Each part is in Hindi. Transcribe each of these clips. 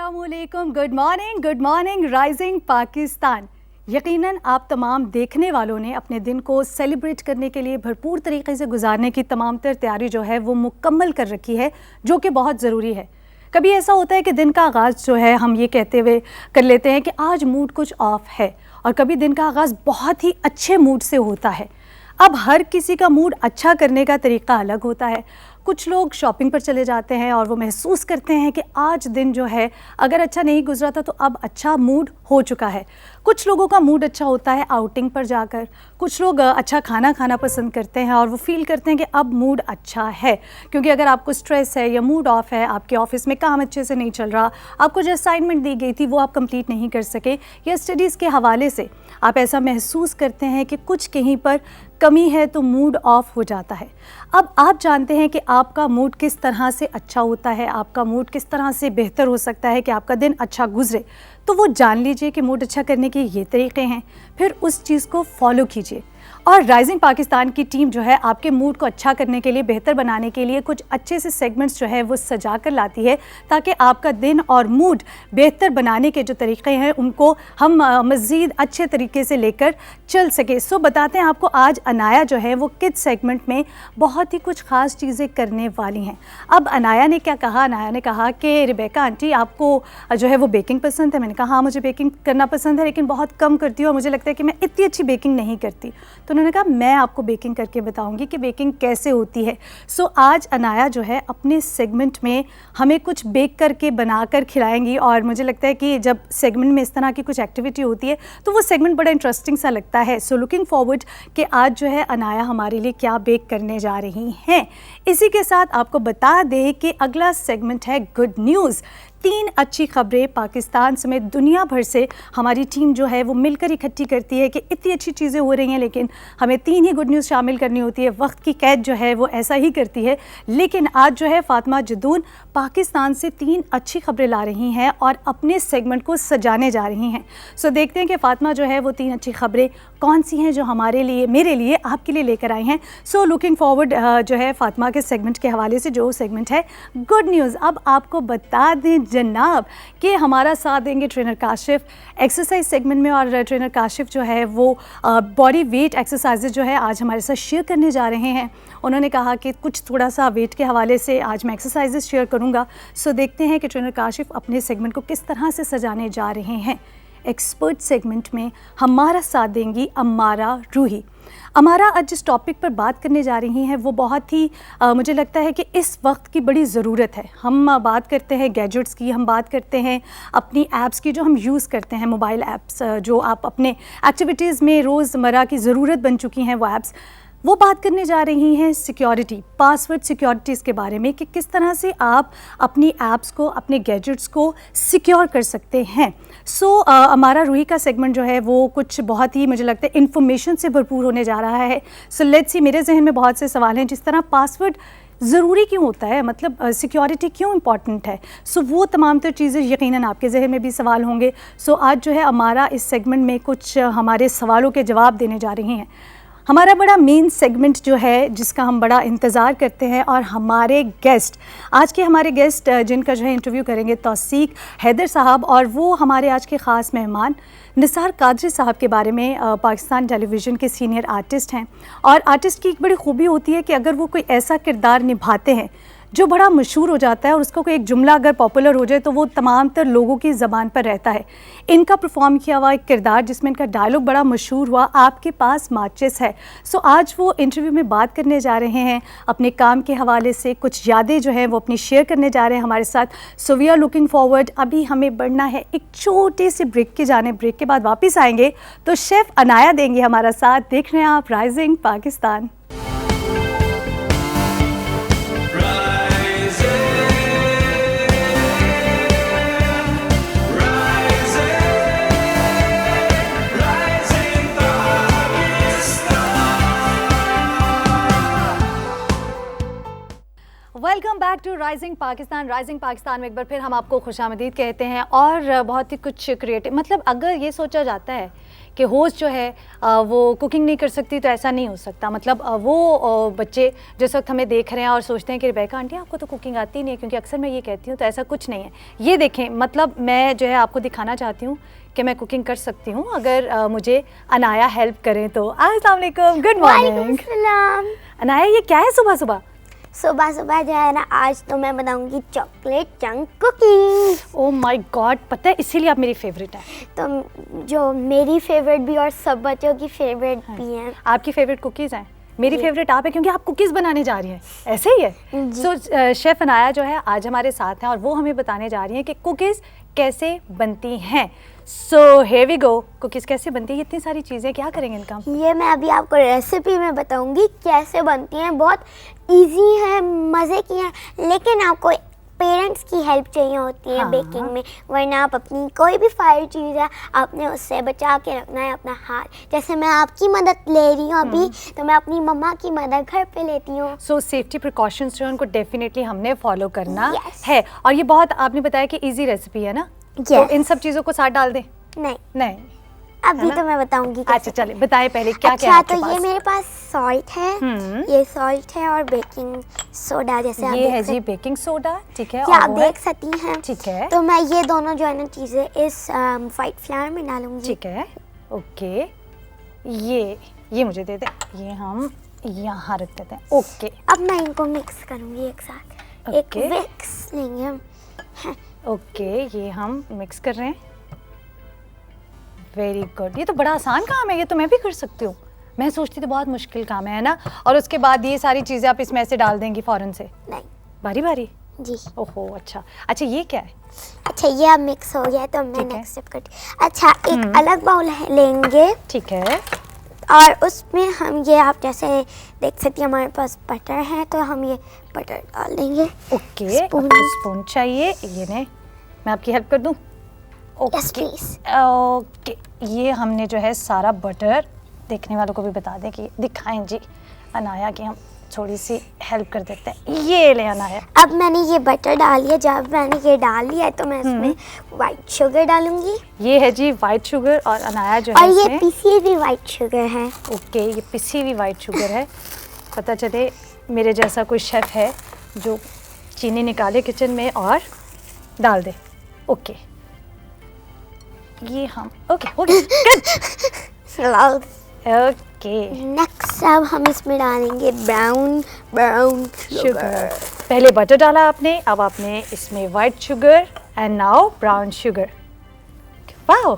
अस्सलामुअलैकुम, गुड मॉर्निंग राइजिंग पाकिस्तान। यकीनन आप तमाम देखने वालों ने अपने दिन को सेलिब्रेट करने के लिए भरपूर तरीके से गुजारने की तमाम तर तैयारी जो है वो मुकम्मल कर रखी है, जो कि बहुत ज़रूरी है। कभी ऐसा होता है कि दिन का आगाज़ जो है हम ये कहते हुए कर लेते हैं कि आज मूड कुछ ऑफ है, और कभी दिन का आगाज़ बहुत ही अच्छे मूड से होता है। अब हर किसी का मूड अच्छा करने का तरीका अलग होता है। कुछ लोग शॉपिंग पर चले जाते हैं और वो महसूस करते हैं कि आज दिन जो है अगर अच्छा नहीं गुजरा था तो अब अच्छा मूड हो चुका है। कुछ लोगों का मूड अच्छा होता है आउटिंग पर जाकर। कुछ लोग अच्छा खाना खाना पसंद करते हैं और वो फील करते हैं कि अब मूड अच्छा है, क्योंकि अगर आपको स्ट्रेस है या मूड ऑफ है, आपके ऑफिस में काम अच्छे से नहीं चल रहा, आपको जो असाइनमेंट दी गई थी वो आप कंप्लीट नहीं कर सके, या स्टडीज़ के हवाले से आप ऐसा महसूस करते हैं कि कुछ कहीं पर कमी है, तो मूड ऑफ हो जाता है। अब आप जानते हैं कि आपका मूड किस तरह से अच्छा होता है, आपका मूड किस तरह से बेहतर हो सकता है कि आपका दिन अच्छा गुजरे। तो वो जान लीजिए कि मूड अच्छा करने के ये तरीके हैं, फिर उस चीज़ को फॉलो कीजिए। और राइजिंग पाकिस्तान की टीम जो है आपके मूड को अच्छा करने के लिए, बेहतर बनाने के लिए कुछ अच्छे से सेगमेंट्स जो है वो सजा कर लाती है, ताकि आपका दिन और मूड बेहतर बनाने के जो तरीक़े हैं उनको हम मज़ीद अच्छे तरीके से लेकर चल सके। सो बताते हैं आपको, आज अनाया जो है वो किड्स सेगमेंट में बहुत ही कुछ ख़ास चीज़ें करने वाली हैं। अब अनाया ने क्या कहा, अनाया ने कहा कि रिबेका आंटी आपको जो है वो बेकिंग पसंद है। मैंने कहा हाँ मुझे बेकिंग करना पसंद है, लेकिन बहुत कम करती हूँ और मुझे लगता है कि मैं इतनी अच्छी बेकिंग नहीं करती। तो उन्होंने कहा मैं आपको बेकिंग करके बताऊंगी कि बेकिंग कैसे होती है। सो आज अनाया जो है अपने सेगमेंट में हमें कुछ बेक करके बनाकर खिलाएंगी, और मुझे लगता है कि जब सेगमेंट में इस तरह की कुछ एक्टिविटी होती है तो वो सेगमेंट बड़ा इंटरेस्टिंग सा लगता है। सो लुकिंग फॉरवर्ड कि आज जो है अनाया हमारे लिए क्या बेक करने जा रही हैं। इसी के साथ आपको बता दें कि अगला सेगमेंट है गुड न्यूज़। 3 अच्छी खबरें पाकिस्तान समेत दुनिया भर से हमारी टीम जो है वो मिलकर इकट्ठी करती है कि इतनी अच्छी चीज़ें हो रही हैं, लेकिन हमें 3 ही गुड न्यूज़ शामिल करनी होती है। वक्त की कैद जो है वो ऐसा ही करती है, लेकिन आज जो है फातिमा जदून पाकिस्तान से 3 अच्छी खबरें ला रही हैं और अपने सेगमेंट को सजाने जा रही हैं। सो देखते हैं कि फातिमा जो है वो 3 अच्छी खबरें कौन सी हैं जो हमारे लिए, मेरे लिए, आपके लिए लेकर आई हैं। सो लुकिंग फॉरवर्ड जो है फातिमा के सेगमेंट के हवाले से, जो सेगमेंट है गुड न्यूज़। अब आपको बता दें जनाब कि हमारा साथ देंगे ट्रेनर काशिफ एक्सरसाइज सेगमेंट में, और ट्रेनर काशिफ जो है वो बॉडी वेट एक्सरसाइजेज जो है आज हमारे साथ शेयर करने जा रहे हैं। उन्होंने कहा कि कुछ थोड़ा सा वेट के हवाले से आज मैं एक्सरसाइजेज शेयर करूंगा। सो देखते हैं कि ट्रेनर काशिफ अपने सेगमेंट को किस तरह से सजाने जा रहे हैं। एक्सपर्ट सेगमेंट में हमारा साथ देंगी अमारा रूही। अमारा आज जिस टॉपिक पर बात करने जा रही हैं वो बहुत ही मुझे लगता है कि इस वक्त की बड़ी ज़रूरत है। हम बात करते हैं गैजेट्स की, हम बात करते हैं अपनी ऐप्स की जो हम यूज़ करते हैं, मोबाइल ऐप्स जो आप अपने एक्टिविटीज़ में रोज़मर्रा की ज़रूरत बन चुकी हैं वो ऐप्स। वो बात करने जा रही हैं सिक्योरिटी, पासवर्ड सिक्योरिटीज़ के बारे में कि किस तरह से आप अपनी ऐप्स को, अपने गैजेट्स को सिक्योर कर सकते हैं। सो हमारा रूही का सेगमेंट जो है वो कुछ बहुत ही मुझे लगता है इन्फॉर्मेशन से भरपूर होने जा रहा है। सो लेट्स सी, मेरे जहन में बहुत से सवाल हैं, जिस तरह पासवर्ड ज़रूरी क्यों होता है, मतलब सिक्योरिटी क्यों इम्पॉर्टेंट है। सो वो तमाम तर चीज़ें यकीनन आपके जहन में भी सवाल होंगे। सो आज जो है हमारा इस सेगमेंट में कुछ हमारे सवालों के जवाब देने जा रही हैं। हमारा बड़ा मेन सेगमेंट जो है जिसका हम बड़ा इंतज़ार करते हैं, और हमारे गेस्ट, आज के हमारे गेस्ट जिनका जो है इंटरव्यू करेंगे तौसीक हैदर साहब, और वो हमारे आज के ख़ास मेहमान निसार कादरी साहब के बारे में पाकिस्तान टेलीविज़न के सीनियर आर्टिस्ट हैं। और आर्टिस्ट की एक बड़ी खूबी होती है कि अगर वो कोई ऐसा किरदार निभाते हैं जो बड़ा मशहूर हो जाता है, और उसका कोई एक जुमला अगर पॉपुलर हो जाए तो वो तमाम तर लोगों की ज़बान पर रहता है। इनका परफॉर्म किया हुआ एक किरदार जिसमें इनका डायलॉग बड़ा मशहूर हुआ, आपके पास माचिस है। सो आज वो इंटरव्यू में बात करने जा रहे हैं अपने काम के हवाले से, कुछ यादें जो हैं वो अपनी शेयर करने जा रहे हैं हमारे साथ। So we are looking forward. अभी हमें बढ़ना है एक छोटे से ब्रेक के जाने, ब्रेक के बाद वापस आएंगे तो शेफ़ अनाया देंगे हमारा साथ। देख रहे हैं आप Rising Pakistan. Welcome back to rising Pakistan. Rising Pakistan में एक बार फिर हम आपको खुशामदीद कहते हैं और बहुत ही कुछ क्रिएटिव, मतलब अगर ये सोचा जाता है कि होस्ट जो है वो कुकिंग नहीं कर सकती तो ऐसा नहीं हो सकता। मतलब वो बच्चे जिस वक्त हमें देख रहे हैं और सोचते हैं कि रेबेका आंटी आपको तो कुकिंग आती नहीं है, क्योंकि अक्सर मैं ये कहती हूँ, तो ऐसा कुछ नहीं है। ये देखें, मतलब मैं जो है आपको दिखाना चाहती हूँ कि मैं कुकिंग कर सकती हूँ अगर मुझे अनाया हेल्प करें तो। अस्सलाम वालेकुम, गुड मॉर्निंग अनाया। ये क्या है सुबह सुबह? सुबह सुबह जो है ना, आज तो मैं बनाऊंगी chocolate chunk cookies. Oh my God, पता है इसीलिए आप मेरी फेवरेट हैं। तो जो मेरी फेवरेट भी और सब बच्चों की फेवरेट भी हैं। आपकी फेवरेट कुकीज़ हैं, मेरी फेवरेट आप है, क्योंकि आप कुकीज़ बनाने जा रही हैं। ऐसे ही है। सो शेफ़ अनाया जो है आज हमारे साथ हैं और वो हमें बताने जा रही हैं कि कुकीज़ कैसे बनती हैं। So here we go. Cookies कैसे बनती है, इतनी सारी चीज़ें, क्या करेंगे इनका? ये मैं अभी आपको रेसिपी में बताऊंगी कैसे बनती हैं। बहुत इजी है, मज़े की हैं, लेकिन आपको पेरेंट्स की हेल्प चाहिए होती है बेकिंग में, वरना आप अपनी कोई भी फायर चीज़ है आपने उससे बचा के रखना है अपना हाथ। जैसे मैं आपकी मदद ले रही हूँ अभी, तो मैं अपनी मम्मा की मदद घर पे लेती हूँ। सो सेफ्टी प्रिकॉशंस जो है उनको डेफिनेटली हमने फॉलो करना है। और ये बहुत, आपने बताया कि इजी रेसिपी है ना, तो इन सब चीज़ों को साथ डाल दें? नहीं अभी तो मैं बताऊंगी। अच्छा चलिए बताएं पहले क्या क्या है आपके तो पास? ये मेरे पास सॉल्ट है, ये सॉल्ट है और बेकिंग सोडा, जैसे ये है जी बेकिंग सोडा, ठीक है, ये आप देख सकती हैं, ठीक है। तो मैं ये दोनों जो है ना चीज़ें इस वाइट फ्लावर में डालूंगी, ठीक है, ओके। ये मुझे दे दे, ये हम यहाँ रख देते हैं, ओके। अब मैं इनको मिक्स करूंगी एक साथ, एक विक्स लेंगे हम, ओके। ये हम मिक्स कर रहे हैं, वेरी गुड। ये तो बड़ा आसान काम है, ये तो मैं भी कर सकती हूँ। मैं सोचती थी बहुत मुश्किल काम है ना। और उसके बाद ये सारी चीज़ें आप इसमें ऐसे डाल देंगी फ़ौरन से? नहीं, बारी बारी जी। ओहो अच्छा। अच्छा ये क्या है? अच्छा ये अब मिक्स हो गया तो मैं नेक्स्ट स्टेप करती। अच्छा एक अलग बाउल लेंगे, ठीक है, और उसमें हम ये, आप जैसे देख सकती हैं हमारे पास बटर है, तो हम ये बटर डाल देंगे। ओके, स्पून चाहिए, ये ने मैं आपकी हेल्प कर दूं? Okay okay. ये हमने जो है सारा बटर, देखने वालों को भी बता दें कि दिखाएं जी अनाया की हम थोड़ी सी हेल्प कर देते हैं। ये ले अनाया। अब मैंने ये बटर डाल लिया, जब मैंने ये डाल लिया है तो मैं इसमें वाइट शुगर डालूंगी। ये है जी वाइट शुगर, और अनाया जो है और ये पिसी हुई वाइट शुगर है। ओके, ये पिसी हुई वाइट शुगर है। पता चले मेरे जैसा कोई शेफ़ है जो चीनी निकाले किचन में और डाल दे। ओके, ये हम ओके ओके। नेक्स्ट अब हम इसमें डालेंगे ब्राउन शुगर। पहले बटर डाला आपने, अब आपने इसमें white sugar and now brown sugar. Wow,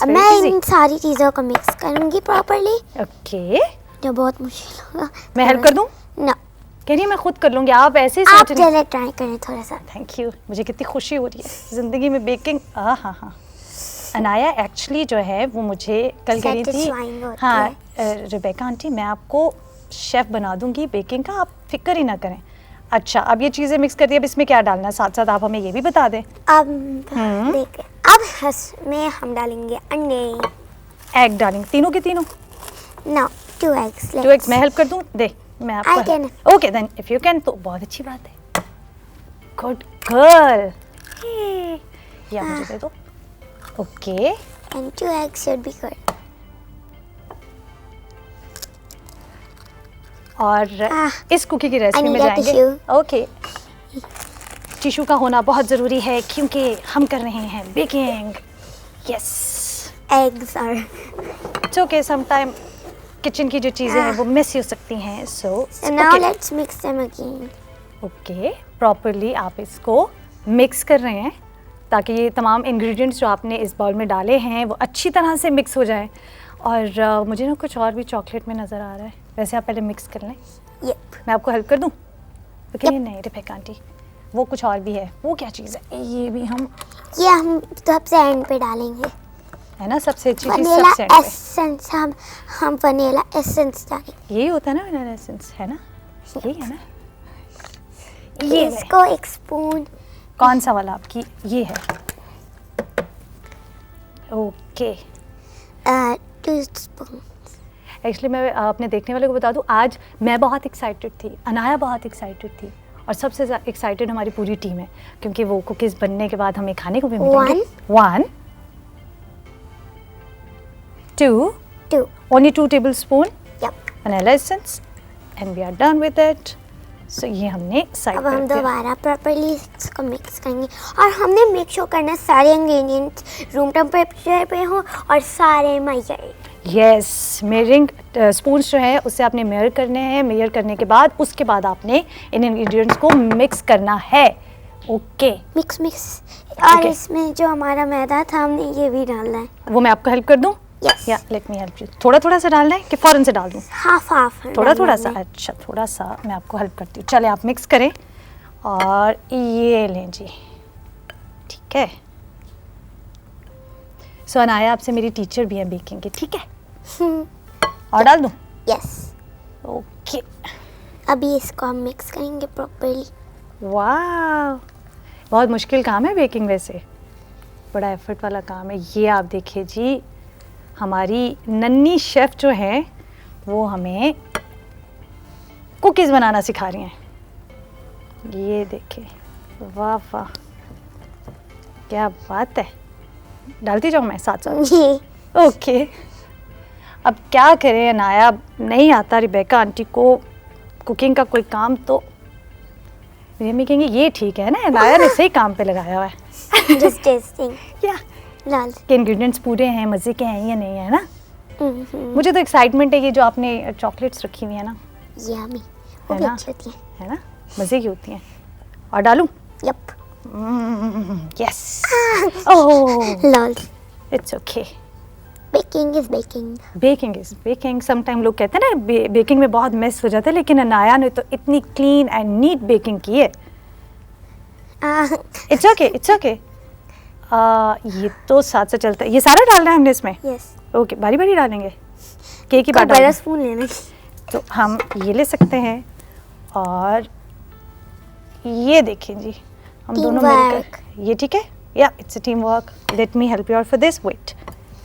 अब मैं इन सारी चीज़ों को मिक्स करूंगी प्रॉपर्ली। ओके, जो बहुत मुश्किल होगा। मैं हेल्प कर दूं? ना, कह रही मैं खुद कर लूंगी, आप ऐसे ही आप सोच रही हैं। चले ट्राई करें थोड़ा सा। थैंक यू, मुझे कितनी खुशी हो रही है ज़िंदगी में बेकिंग। हाँ। अनाया एक्चुअली जो है वो मुझे कल कह रही थी, हाँ रेबेका आंटी मैं आपको शेफ़ बना दूंगी बेकिंग का, आप फिक्र ही ना करें। अच्छा, अब ये चीज़ें मिक्स कर दी, अब इसमें क्या डालना है, साथ साथ आप हमें ये भी बता दें। अब देखिए, अब इसमें हम डालेंगे अंडे। एग डालेंगे, तीनों के तीनों? No, 2 eggs। 2 eggs मैं हेल्प कर दूं? दे, मैं आपको। Okay then if you can, तो बहुत अच्छी बात है। गुड गर्ल, ये आप मुझे दे दो। Okay, and 2 eggs should be good। और इस कुकी की रेसिपी में जाएंगे। ओके, टिश्यू का होना बहुत ज़रूरी है क्योंकि हम कर रहे हैं baking. Yes, eggs are it's okay, sometime kitchen की जो चीज़ें हैं वो मेसी हो सकती हैं। So now let's mix them again. Okay, properly आप इसको मिक्स कर रहे हैं ताकि ये तमाम इंग्रेडिएंट्स जो आपने इस बाउल में डाले हैं वो अच्छी तरह से मिक्स हो जाएं। और मुझे ना कुछ और भी चॉकलेट में नज़र आ रहा है, वैसे आप पहले मिक्स कर लें। मैं आपको हेल्प कर दूं? नहीं रेबेका आंटी, वो कुछ और भी है। वो क्या चीज़ है? ये भी हम सबसे एंड पे डालेंगे, है ना, सबसे अच्छी चीज़ वनीला सबसे एंड पे। एसेंस। हम वनीला एसेंस डालेंगे। यही होता है ना वनीला एसेंस, है ना, यही है ना। ये इसको एक स्पून। कौन सा वाला आपकी? ये है, ओके। 2 स्पून। एक्चुअली मैं अपने देखने वाले को बता दूं, आज मैं बहुत एक्साइटेड थी, अनाया बहुत एक्साइटेड थी, और सबसे एक्साइटेड हमारी पूरी टीम है क्योंकि वो कुकीज़ बनने के बाद हमें खाने को भी मिलेंगे। 1 2 only 2 tablespoon vanilla essence and we are done with it. So ये हमने साइड अब हम दोबारा प्रॉपर्ली इसको मिक्स करेंगे और हमने मेक श्योर करना सारे इंग्रेडिएंट्स रूम टेम्परेचर पे हो और सारे मेजर। यस, मेजरिंग स्पून्स जो है उससे आपने मेजर करने हैं। मेजर करने के बाद उसके बाद आपने इन इंग्रेडिएंट्स को मिक्स करना है। ओके, मिक्स और इसमें जो हमारा मैदा था हमने ये भी डालना है। वो मैं आपको हेल्प कर दूं? यस, या लेट मी हेल्प यू। थोड़ा थोड़ा सा डालना है कि फौरन से डाल दूं? हाफ थोड़ा थोड़ा सा। अच्छा, थोड़ा सा मैं आपको हेल्प करती हूँ। चले आप मिक्स करें और ये लें जी, ठीक है। सो अनाया आपसे मेरी टीचर भी है बेकिंग की, ठीक है? और डाल दूं? यस। ओके, अभी इसको हम मिक्स करेंगे प्रॉपर्ली। वाह, बहुत मुश्किल काम है बेकिंग, वैसे बड़ा एफर्ट वाला काम है। ये आप देखिए जी, हमारी नन्ही शेफ़ जो हैं वो हमें कुकीज़ बनाना सिखा रही हैं। ये देखिए, वाह वाह, क्या बात है। डालती जाऊँ मैं साथ साथ? ओके, अब क्या करें अनाया, नहीं आता रिबेका आंटी को कुकिंग का कोई काम, तो ये मैं कहेंगे ये ठीक है ना, अनाया ने सही काम पे लगाया हुआ है। जस्ट टेस्टिंग या लाल के इंग्रेडिएंट्स पूरे हैं, मज़े के हैं या नहीं है ना? मुझे तो एक्साइटमेंट है, ये जो आपने चॉकलेट्स रखी हुई है ना, यम्मी, है ना? अच्छी होती है ना, मज़े की होती हैं। और डालूं? यप। यस। ओह, लाल। It's okay. Baking is baking. Baking is baking. Sometime लोग कहते हैं ना बेकिंग में बहुत मेस हो जाता है, लेकिन अनाया ने तो इतनी क्लीन एंड नीट बेकिंग की है। It's okay, it's okay. ये तो साथ से चलता है। ये सारा डालना है हमने इसमें? यस। ओके, बारी बारी डालेंगे, केक की बात बड़ा स्पून लेना। तो हम ये ले सकते हैं और ये देखें जी, हम दोनों मिलकर, ये ठीक है? या it's a team work. Let me help you out for this. Wait,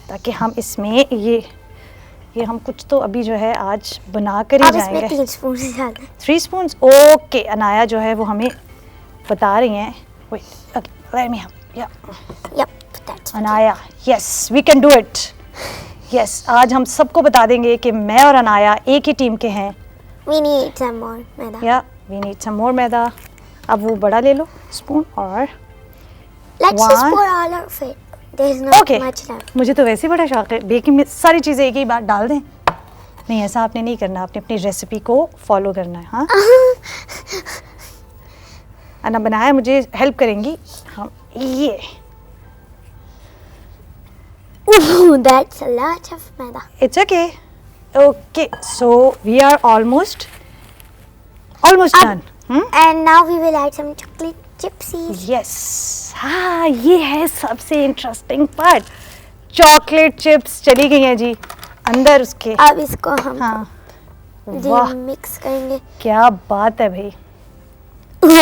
ताकि हम इसमें ये हम कुछ तो अभी जो है आज बना कर ही जाएंगे। इसमें 3 स्पून डालना है। 3 स्पून? ओके, अनाया जो है वो हमें बता रही हैं। Wait, okay, let me help. या yup, that's Anaya, yes we can do it. Yes, आज हम सबको बता देंगे कि मैं और अनाया एक ही टीम के हैं। वी नीड सम मोर मैदा। या वी नीड सम मोर मैदा। अब वो बड़ा ले लो स्पून और let's just one. pour all of it. There is not okay, much left. मुझे तो वैसे ही बड़ा शौक है बेकिंग में, सारी चीज़ें एक ही बार डाल दें। नहीं, ऐसा आपने नहीं करना, आपने अपनी रेसिपी को फॉलो करना है। हाँ, अना बनाया, मुझे हेल्प करेंगी हम। ये That's a lot of maida. It's okay. Okay, so we are almost done. And now we will add some chocolate chipsies. Yes, हाँ, ये है सबसे इंटरेस्टिंग पार्ट। चॉकलेट चिप्स चली गई हैं जी अंदर उसके। अब इसको हम हाँ, जी वाह, मिक्स करेंगे। क्या बात है भाई।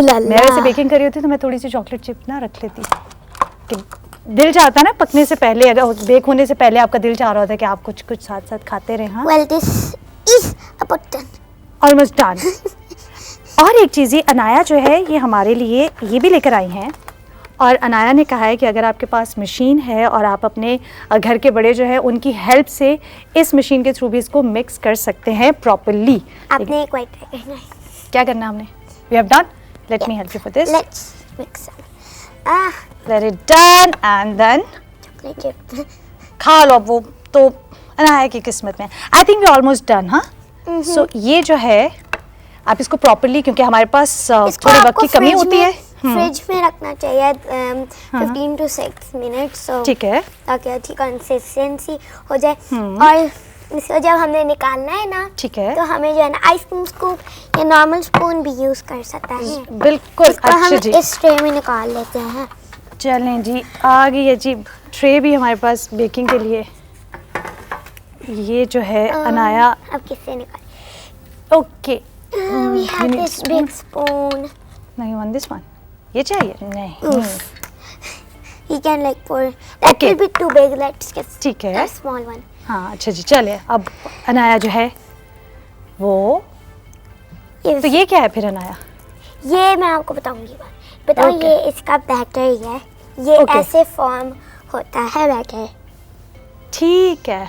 ला मैं वैसे बेकिंग कर रही होती तो मैं थोड़ी सी चॉकलेट चिप ना रख लेती, कि दिल चाहता है ना पकने से पहले, अगर बेक होने से पहले आपका दिल चाह रहा होता है कि आप कुछ कुछ साथ साथ खाते रहें। हाँ, Well, this is about done. Almost done. और एक चीज़, ये अनाया जो है ये हमारे लिए ये भी लेकर आई हैं, और अनाया ने कहा है कि अगर आपके पास मशीन है और आप अपने घर के बड़े जो है उनकी हेल्प से इस मशीन के थ्रू भी इसको मिक्स कर सकते हैं प्रॉपरली। आपने एक वाइट ट्राई करना है। क्या करना हमने? We have done. Let me help you for this. Let's mix them. Let it done and then Chocolate chip. खा लो। वो तो अनाया की किस्मत में। I think we almost done. हाँ, सो ये जो है आप इसको प्रॉपरली, क्योंकि हमारे पास इसको थोड़े वक्त आपको की कमी फ्रिज होती में- है। फ्रिज में रखना चाहिए 15 to 6 minutes. So ठीक है। ताकि अच्छी कंसिस्टेंसी हो जाए। और इसको जब हमने निकालना है ना, ठीक है। तो हमें जो है ना आइस क्रीम स्कूप या नॉर्मल स्पून भी यूज कर सकता है। बिल्कुल। इसको हम अच्छा जी, इस ट्रे में निकाल लेते हैं। चलें जी, आ गई है जी ट्रे भी हमारे पास बेकिंग के लिए। ये जो है अनाया, अब किससे निकाल? Okay, We have need this big spoon. नहीं, वन दिस वन, ये चाहिए? नहीं, You can like pour. That Okay. will be too big. Let's get ठीक है। a small one. हाँ, अच्छा जी, चले। अब अनाया जो है वो, Yes. तो ये क्या है फिर अनाया? ये मैं आपको बताऊंगी बताओ। Okay. ये इसका बैटर ही है, ये Okay. ऐसे फॉर्म होता है बैटर। ठीक है,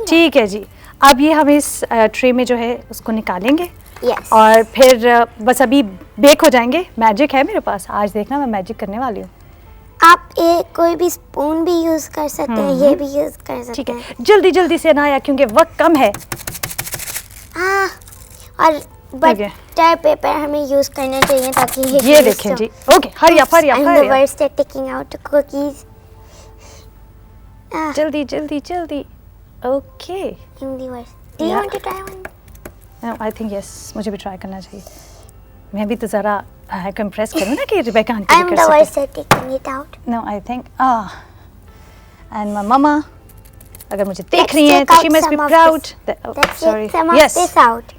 ठीक है जी। अब ये हम इस ट्रे में जो है उसको निकालेंगे यस। और फिर बस अभी बेक हो जाएंगे। मैजिक है मेरे पास, आज देखना मैं मैजिक करने वाली हूँ। आप कोई भी स्पून भी यूज कर सकते हैं, ये भी यूज कर सकते ठीक हैं। है, जल्दी जल्दी से अनाया क्योंकि वक्त कम है। हाँ, और बटर पेपर हमें यूज करना चाहिए ताकि ये देखें जी। Okay, hurry up hurry up I'm the worst at taking out the cookies. जल्दी जल्दी जल्दी। Okay, I'm the worst. Do you Yeah. want to try one? I think yes, मुझे भी ट्राई करना चाहिए। मैं भी तो ज़रा कंप्रेस करूँ ना कि Rebecca aunty I'm the worst at taking it out. No I think and my mama अगर मुझे देख Let's रही हैं take तो out she must be some of proud. Let's sorry, take some of yes this out.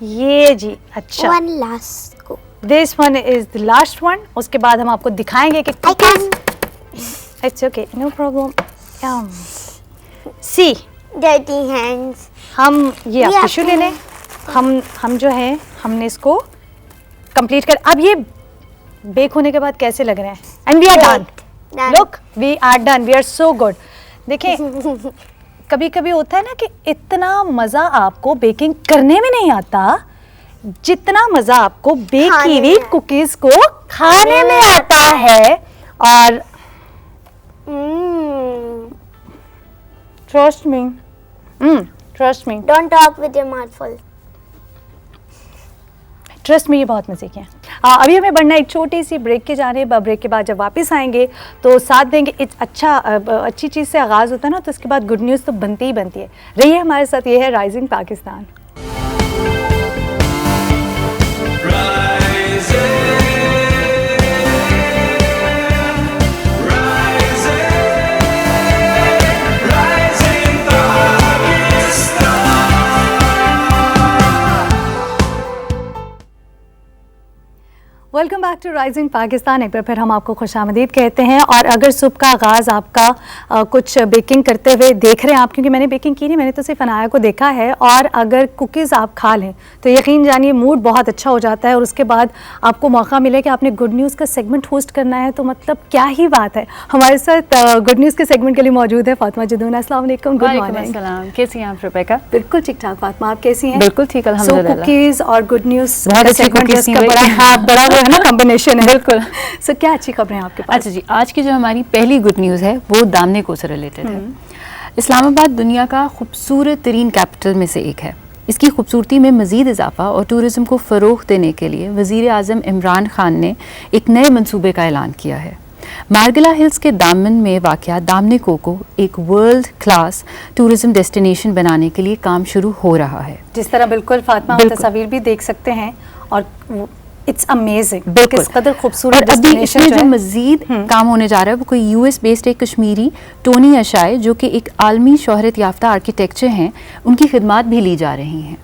ये जी। अच्छा, One last scoop. This one is the last one. उसके बाद हम आपको दिखाएंगे कि I can it's okay, no problem. See dirty hands. हम ये आप ये टिश्यू ले आपने- लें। हम जो है हमने इसको कंप्लीट कर। अब ये बेक होने के बाद कैसे लग रहे हैं? And we are done. Done. Look, we are done, we are so good. देखें, कभी कभी होता है ना कि इतना मज़ा आपको बेकिंग करने में नहीं आता जितना मज़ा आपको बेक खाने की में हुई आता है। कुकीज़ को खाने में आता है। और trust me, trust me, Don't talk with your mouth full. Trust में ये बहुत मज़े के हैं। अभी हमें बढ़ना एक छोटी सी ब्रेक के जा रहे हैं। ब्रेक के बाद जब वापस आएंगे तो साथ देंगे। अच्छी चीज़ से आगाज़ होता है ना, तो उसके बाद गुड न्यूज़ तो बनती ही बनती है। रहिए हमारे साथ, ये है rising Pakistan. Welcome back to rising Pakistan. एक बार फिर हम आपको खुशामदीद कहते हैं। और अगर सुबह का आगाज़ आपका कुछ बेकिंग करते हुए देख रहे हैं आप, क्योंकि मैंने बेकिंग की नहीं, मैंने तो सिर्फ अनाया को देखा है। और अगर कुकीज़ आप खा लें तो यकीन जानिए मूड बहुत अच्छा हो जाता है। और उसके बाद आपको मौका मिले कि आपने गुड न्यूज़ का सेगमेंट होस्ट करना है, तो मतलब क्या ही बात है। हमारे साथ गुड न्यूज़ के सेगमेंट के लिए मौजूद है फातिमा जदून। अस्सलाम वालेकुम, गुड मॉर्निंग। कैसी हैं आप रिबेका? बिल्कुल ठीक ठाक फातिमा, आप कैसी हैं? बिल्कुल ठीक, अल्हम्दुलिल्लाह। कुकीज़ और गुड न्यूज़ बहुत अच्छी सेगमेंट cookies थी इसका भाई। बड़ा वो है ना कॉम्बिनेशन है। बिल्कुल। सो क्या अच्छी खबरें हैं आपके पास? अच्छा जी, आज की जो हमारी पहली गुड न्यूज़ है वो दामने को से रिलेटेड है। इस्लामाबाद दुनिया का खूबसूरत तरीन कैपिटल में से एक है। इसकी खूबसूरती में मज़ीद इजाफा और टूरिज़्म को फ़रोग़ देने के लिए वज़ीर आज़म इमरान खान ने एक नए मंसूबे का ऐलान किया है। मारगला हिल्स के दामन में वाक़या दामने को एक वर्ल्ड क्लास टूरिज़्म डेस्टिनेशन बनाने के लिए काम शुरू हो रहा है। जिस तरह बिल्कुल फातिमा हम तस्वीर भी देख सकते हैं और इट्स अमेजिंग, बिल्कुल किस कदर खूबसूरत और अभी डेस्टिनेशन इसमें जो मजीद काम होने जा रहा है वो कोई यूएस बेस्ड एक कश्मीरी टोनी अशाय जो कि एक आलमी शोहरत याफ्ता आर्किटेक्चर हैं, उनकी खिदमात भी ली जा रही हैं।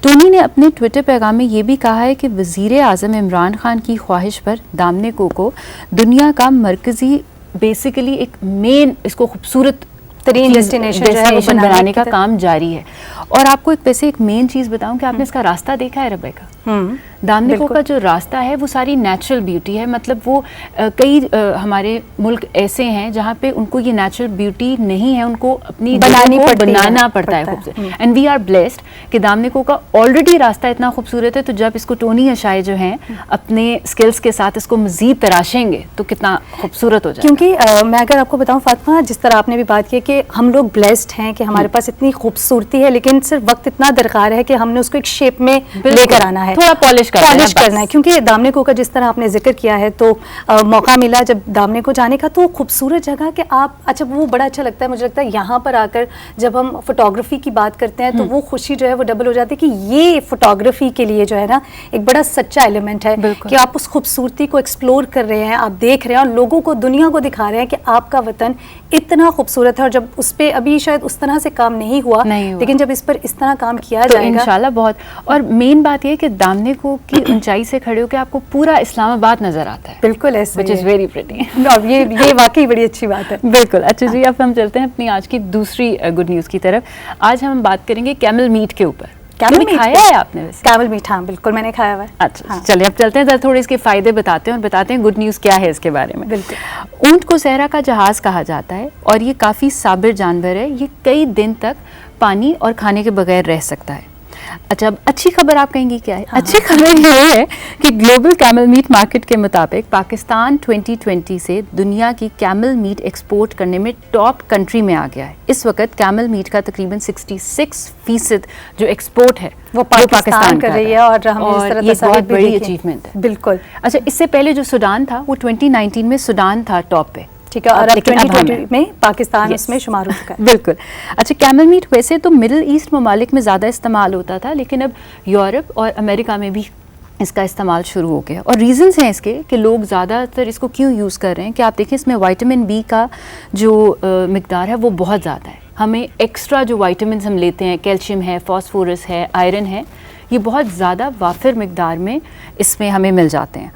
टोनी ने अपने ट्विटर पैगाम में ये भी कहा है कि वज़ीर आज़म इमरान खान की ख्वाहिश पर दामने को दुनिया का मरकज़ी बेसिकली एक मेन इसको खूबसूरत तरीन डेस्टिनेशन जो है वो बनाने का काम जारी है। और आपको एक मेन चीज़ बताऊं कि आपने इसका रास्ता देखा है रिबेका? दामने को का जो रास्ता है वो सारी नेचुरल ब्यूटी है। मतलब वो कई हमारे मुल्क ऐसे हैं जहाँ पे उनको ये नेचुरल ब्यूटी नहीं है, उनको अपनी बनाना पड़ता है खूबसूरत। एंड वी आर ब्लेस्ड कि दामने को का ऑलरेडी रास्ता इतना खूबसूरत है, तो जब इसको टोनी अशाय जो हैं अपने स्किल्स के साथ इसको मजीद तराशेंगे तो कितना खूबसूरत हो जाए। क्योंकि मैं अगर आपको बताऊं फातिमा, जिस तरह आपने भी बात की कि हम लोग ब्लेस्ड हैं कि हमारे पास इतनी खूबसूरती है, लेकिन सिर्फ वक्त इतना दरकार है कि हमने उसको एक शेप में लेकर आना है, थोड़ा पॉलिश करना है। क्योंकि दामने को का जिस तरह आपने जिक्र किया है, तो मौका मिला जब दामने को जाने का, तो खूबसूरत जगह कि आप अच्छा वो बड़ा अच्छा लगता है। मुझे लगता है यहाँ पर आकर जब हम फोटोग्राफी की बात करते हैं तो वो खुशी जो है वो डबल हो जाती है कि ये फोटोग्राफी के लिए जो है ना एक बड़ा सच्चा एलिमेंट है कि आप उस खूबसूरती को एक्सप्लोर कर रहे हैं, आप देख रहे हैं और लोगों को, दुनिया को दिखा रहे हैं कि आपका वतन इतना खूबसूरत है। और जब उस पर अभी शायद उस तरह से काम नहीं हुआ, लेकिन जब इस पर इस तरह काम किया तो जाएगा इंशाल्लाह बहुत। और मेन बात ये कि दामने को की ऊंचाई से खड़े होकर आपको पूरा इस्लामाबाद नजर आता है। बिल्कुल ऐसे, व्हिच इज वेरी प्रिटी। और ये वाकई बड़ी अच्छी बात है। बिल्कुल। अच्छा जी, अब हम चलते हैं अपनी आज की दूसरी गुड न्यूज़ की तरफ। आज हम बात करेंगे कैमल मीट के ऊपर। कैमल मीट खाया है आपने वैसे? कैमल मीट, हाँ बिल्कुल मैंने खाया हुआ है। अच्छा हाँ। चलिए अब चलते हैं, जरा थोड़े इसके फायदे बताते हैं और बताते हैं गुड न्यूज़ क्या है इसके बारे में। बिल्कुल। ऊंट को सहरा का जहाज कहा जाता है और ये काफ़ी साबिर जानवर है, ये कई दिन तक पानी और खाने के बगैर रह सकता है। अच्छा, अब अच्छी खबर आप कहेंगी क्या है? हाँ। अच्छी खबर ये है कि ग्लोबल कैमल मीट मार्केट के मुताबिक पाकिस्तान 2020 से दुनिया की कैमल मीट एक्सपोर्ट करने में टॉप कंट्री में आ गया है। इस वक्त कैमल मीट का तकरीबन 66% जो एक्सपोर्ट है वो पाकिस्तान कर रही है और हम इस तरह ये तस्वीर बहुत भी बड़ी देखी। अचीवमेंट है। बिल्कुल। अच्छा, इससे पहले जो सूडान था वो 2019 में सूडान था टॉप पे, ठीक है, और अब लेकिन अब हम 2020 में पाकिस्तान Yes. उसमें शुमार हो चुका है। बिल्कुल। अच्छा, कैमल मीट वैसे तो मिडिल ईस्ट ममालिक में ज़्यादा इस्तेमाल होता था, लेकिन अब यूरोप और अमेरिका में भी इसका इस्तेमाल शुरू हो गया। और रीजंस हैं इसके कि लोग ज़्यादातर इसको क्यों यूज़ कर रहे हैं कि आप देखें इसमें विटामिन बी का जो मिकदार है वो बहुत ज़्यादा है। हमें एक्स्ट्रा जो विटामिन्स हम लेते हैं, कैल्शियम है, फास्फोरस है, आयरन है, ये बहुत ज़्यादा वाफिर मिकदार में इसमें हमें मिल जाते हैं।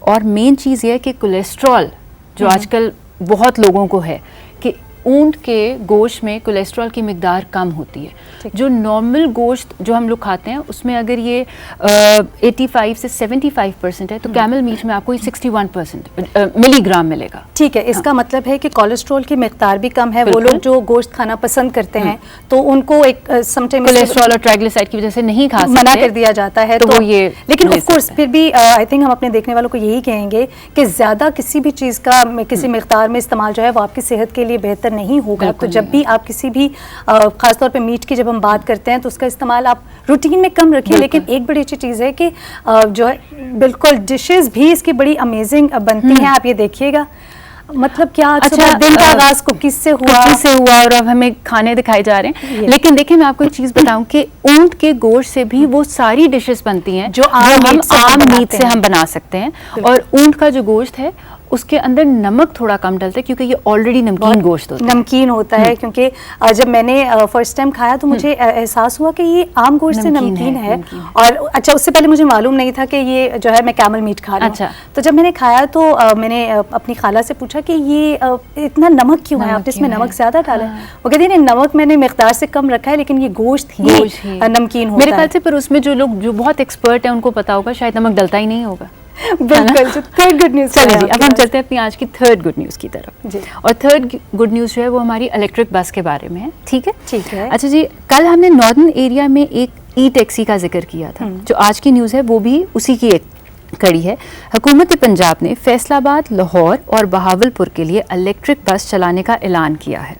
और मेन चीज़ ये है कि कोलेस्ट्रॉल जो आजकल बहुत लोगों को है कि ऊंट के गोश्त में कोलेस्ट्रॉल की मिकदार कम होती है। जो नॉर्मल गोश्त जो हम लोग खाते हैं उसमें अगर ये 85 से 75% है, तो कैमल मीट में आपको ये 61% मिलीग्राम मिलेगा। ठीक है, इसका मतलब है कि कोलेस्ट्रॉल की मिकदार भी कम है। वो बिल्कुल। लोग जो गोश्त खाना पसंद करते हैं तो उनको एक समटाइम कोलेस्ट्रॉल और ट्राइग्लिसराइड की वजह से नहीं खा सकते, मना कर दिया जाता है। तो वो ये लेकिन ले ऑफ कोर्स सकते हैं। फिर भी आई थिंक हम अपने देखने वालों को यही कहेंगे कि ज़्यादा किसी भी चीज़ का किसी मिकदार में इस्तेमाल जो है वो आपकी सेहत के लिए बेहतर नहीं होगा। तो बिल्कुल जब भी आप किसी भी खासतौर पे मीट की जब हम बात करते हैं तो उसका इस्तेमाल आप रूटीन में कम रखें। लेकिन एक बड़ी अच्छी चीज़ है कि जो है बिल्कुल डिशेस भी इसकी बड़ी अमेजिंग बनती हैं। आप ये देखिएगा, मतलब क्या अच्छा, दिन का आगाज कुकीज से हुआ और अब हमें खाने दिखाए जा रहे हैं। लेकिन देखिए मैं आपको एक चीज बताऊं कि ऊंट के गोश्त से भी वो सारी डिशेस बनती हैं जो आम मीट से हम बना सकते हैं। और ऊंट का जो गोश्त है उसके अंदर नमक थोड़ा कम डलता है क्योंकि ये ऑलरेडी नमकीन गोश्त होता है। नमकीन होता है क्योंकि जब मैंने फर्स्ट टाइम खाया तो मुझे एहसास हुआ कि ये आम गोश्त से नमकीन है। और अच्छा, उससे पहले मुझे मालूम नहीं था कि ये जो है मैं कैमल मीट खा रही हूँ। अच्छा। तो जब मैंने खाया तो मैंने अपनी खाला से पूछा कि ये इतना नमक क्यों है, आपने इसमें नमक ज्यादा डाला है? वो कहती है नमक मैंने मिकदार से कम रखा है लेकिन ये गोश्त ही नमकीन होता है। मेरे ख्याल से पर उसमें जो लोग जो बहुत एक्सपर्ट हैं उनको पता होगा शायद नमक डलता ही नहीं होगा। बिल्कुल। जो थर्ड गुड न्यूज़, चलिए जी, अब हम चलते हैं अपनी आज की थर्ड गुड न्यूज़ की तरफ जी। और थर्ड गुड न्यूज़ जो है वो हमारी इलेक्ट्रिक बस के बारे में है। ठीक है, ठीक है। अच्छा जी, कल हमने नॉर्दर्न एरिया में एक ई टैक्सी का जिक्र किया था। जो आज की न्यूज़ है वो भी उसी की एक कड़ी है। हुकूमत पंजाब ने फैसलाबाद, लाहौर और बहावलपुर के लिए इलेक्ट्रिक बस चलाने का ऐलान किया है।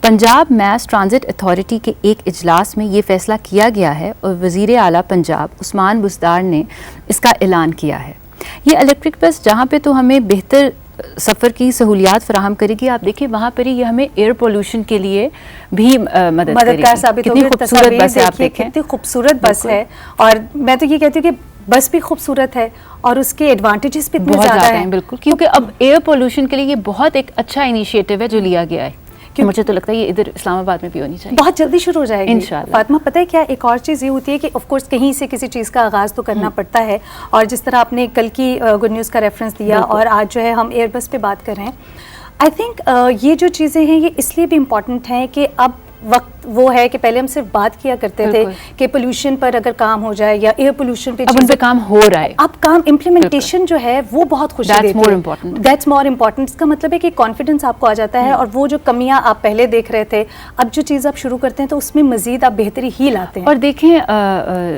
पंजाब मैस ट्रांजिट अथॉरिटी के एक इजलास में ये फैसला किया गया है और वज़ीर आला पंजाब उस्मान बुज़दार ने इसका ऐलान किया है। ये इलेक्ट्रिक बस जहाँ पे तो हमें बेहतर सफ़र की सहूलियात फराहम करेगी, आप देखिए वहाँ पर ही ये हमें एयर पोल्यूशन के लिए भी मददगार साबित होगी। कितनी खूबसूरत बस है, आप देखें कितनी खूबसूरत बस है। और मैं तो ये कहती हूँ कि बस भी खूबसूरत है और उसके एडवांटेजेस भी इतने ज़्यादा हैं। बिल्कुल, क्योंकि अब एयर पोल्यूशन के लिए ये बहुत एक अच्छा इनिशिएटिव है जो लिया गया है। मुझे तो लगता है ये इधर इस्लामाबाद में भी होनी चाहिए, बहुत जल्दी शुरू हो जाएगी इंशाल्लाह। फातिमा, पता है क्या, एक और चीज़ ये होती है कि ऑफ कोर्स कहीं से किसी चीज़ का आगाज़ तो करना पड़ता है। और जिस तरह आपने कल की गुड न्यूज़ का रेफरेंस दिया और आज जो है हम एयरबस पे बात कर रहे हैं, आई थिंक ये जो चीज़ें हैं ये इसलिए भी इम्पॉर्टेंट हैं कि अब वक्त वो है कि पहले हम सिर्फ बात किया करते थे कि पोल्यूशन पर अगर काम हो जाए या एयर पोल्यूशन पे, अब उन पे काम हो रहा है। अब काम इम्प्लीमेंटेशन जो है वो बहुत खुशी देती है। That's more important. इसका मतलब है कि कॉन्फिडेंस आपको आ जाता है और वो जो कमियां आप पहले देख रहे थे, अब जो चीज़ आप शुरू करते हैं तो उसमें मजीद आप बेहतरी ही लाते हैं। और देखें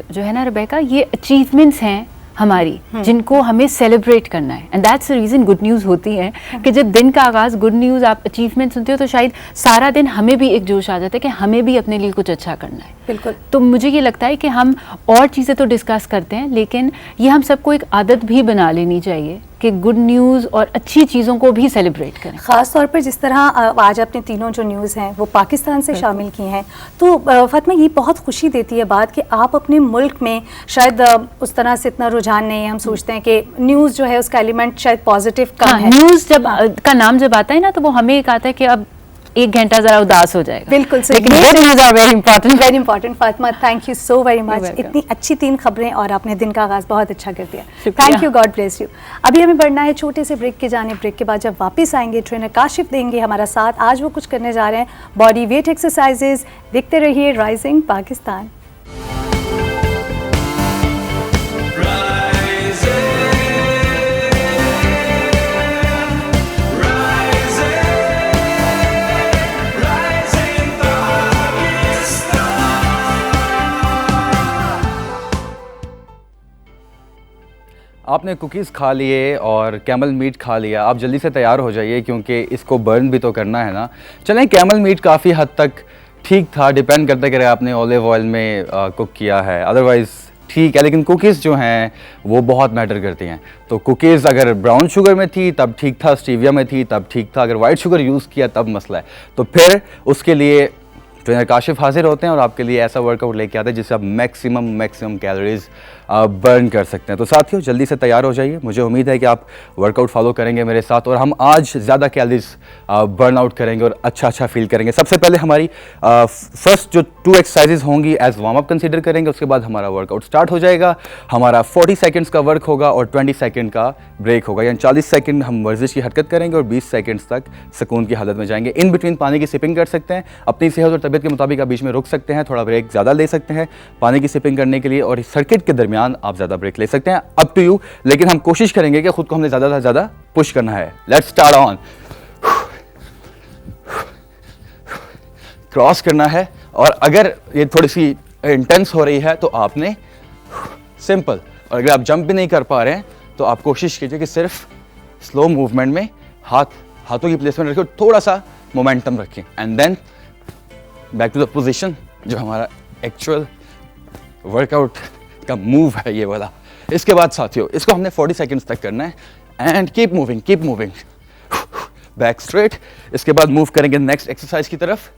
जो है ना रेबेका, ये अचीवमेंट्स हैं हमारी जिनको हमें सेलिब्रेट करना है। And that's the reason good news होती है कि जब दिन का आगाज़ गुड न्यूज़, आप अचीवमेंट सुनते हो तो शायद सारा दिन हमें भी एक जोश आ जाता है कि हमें भी अपने लिए कुछ अच्छा करना है। बिल्कुल। तो मुझे ये लगता है कि हम और चीज़ें तो डिस्कस करते हैं लेकिन ये हम सबको एक आदत भी बना लेनी चाहिए कि गुड न्यूज़ और अच्छी चीज़ों को भी सेलिब्रेट करें। ख़ास तौर पर जिस तरह आज आपने तीनों जो न्यूज़ हैं वो पाकिस्तान से शामिल की हैं, तो फातिमा ये बहुत खुशी देती है बात कि आप अपने मुल्क में शायद उस तरह से इतना रुझान नहीं है। हम सोचते हैं कि न्यूज़ जो है उसका एलिमेंट शायद पॉजिटिव कम है। न्यूज़ जब का नाम जब आता है ना तो वो हमें एक आता है कि अब एक घंटा जरा उदास हो जाएगा। बिल्कुल सही। लेकिन very important, very important. Fatima, thank you so very much. इतनी अच्छी 3 खबरें और आपने दिन का आगाज़ बहुत अच्छा कर दिया। Thank you, God bless you. अभी हमें बढ़ना है छोटे से ब्रेक के जाने। ब्रेक के बाद जब वापस आएंगे ट्रेनर काशिफ देंगे हमारा साथ। आज वो कुछ करने जा रहे हैं बॉडी वेट एक्सरसाइजेज। देखते रहिए राइजिंग पाकिस्तान। आपने कुकीज़ खा लिए और कैमल मीट खा लिया, आप जल्दी से तैयार हो जाइए क्योंकि इसको बर्न भी तो करना है ना। चलें, कैमल मीट काफ़ी हद तक ठीक था, डिपेंड करता है कि आपने ऑलिव ऑयल में कुक किया है, अदरवाइज़ ठीक है। लेकिन कुकीज़ जो हैं वो बहुत मैटर करती हैं। तो कुकीज़ अगर ब्राउन शुगर में थी तब ठीक था, स्टीविया में थी तब ठीक था, अगर वाइट शुगर यूज़ किया तब मसला है। तो फिर उसके लिए ट्रेनर काशिफ हाजिर होते हैं और आपके लिए ऐसा वर्कआउट लेके आते हैं जिससे आप मैक्सिमम कैलोरीज बर्न कर सकते हैं। तो साथियों, जल्दी से तैयार हो जाइए, मुझे उम्मीद है कि आप वर्कआउट फॉलो करेंगे मेरे साथ और हम आज ज़्यादा कैलोरीज बर्न आउट करेंगे और अच्छा फील करेंगे। सबसे पहले हमारी फर्स्ट जो 2 एक्सरसाइजेज होंगी एज वार्म अप कंसीडर करेंगे, उसके बाद हमारा वर्कआउट स्टार्ट हो जाएगा। हमारा 40 सेकेंड्स का वर्क होगा और 20 सेकेंड का ब्रेक होगा, यानी 40 सेकेंड हम वर्जिश की हरकत करेंगे और 20 सेकेंड्स तक सुकून की हालत में जाएंगे। इन बिटवीन पानी की सिपिंग कर सकते हैं, अपनी सेहत और तबीयत के मुताबिक आप बीच में रुक सकते हैं, थोड़ा ब्रेक ज़्यादा ले सकते हैं पानी की सिपिंग करने के लिए, और इस सर्किट के दरमियान आप ज़्यादा ब्रेक ले सकते हैं, अप टू यू। लेकिन हम कोशिश करेंगे कि खुद को हमने ज़्यादा से ज़्यादा पुश करना है। Let's start on. क्रॉस करना है, और अगर ये थोड़ी सी इंटेंस हो रही है तो आपने सिंपल, और अगर आप जंप भी नहीं कर पा रहे हैं तो आप कोशिश कीजिए कि सिर्फ स्लो मूवमेंट में हाथों की प्लेसमेंट रखें, थोड़ा सा मोमेंटम रखें, and then back to the position जो हमारा एक्चुअल वर्कआउट का मूव है ये वाला। इसके बाद साथियों, इसको हमने 40 सेकेंड्स तक करना है, and keep moving back straight. इसके बाद मूव करेंगे नेक्स्ट एक्सरसाइज की तरफ,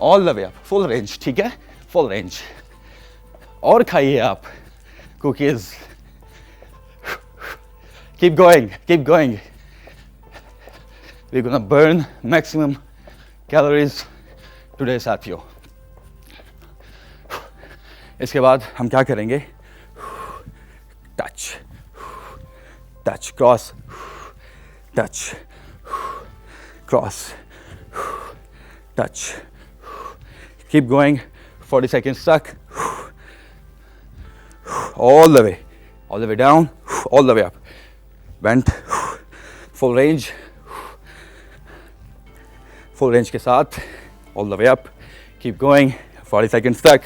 all the way up, full range, ठीक है, फुल रेंज। और खाइए आप cookies, keep going. We're gonna burn maximum calories today साथियों। इसके बाद हम क्या करेंगे, touch, cross, touch, cross, touch, keep going 40 seconds तक, all the way down, all the way up, bend, full range के साथ all the way up, keep going 40 seconds तक।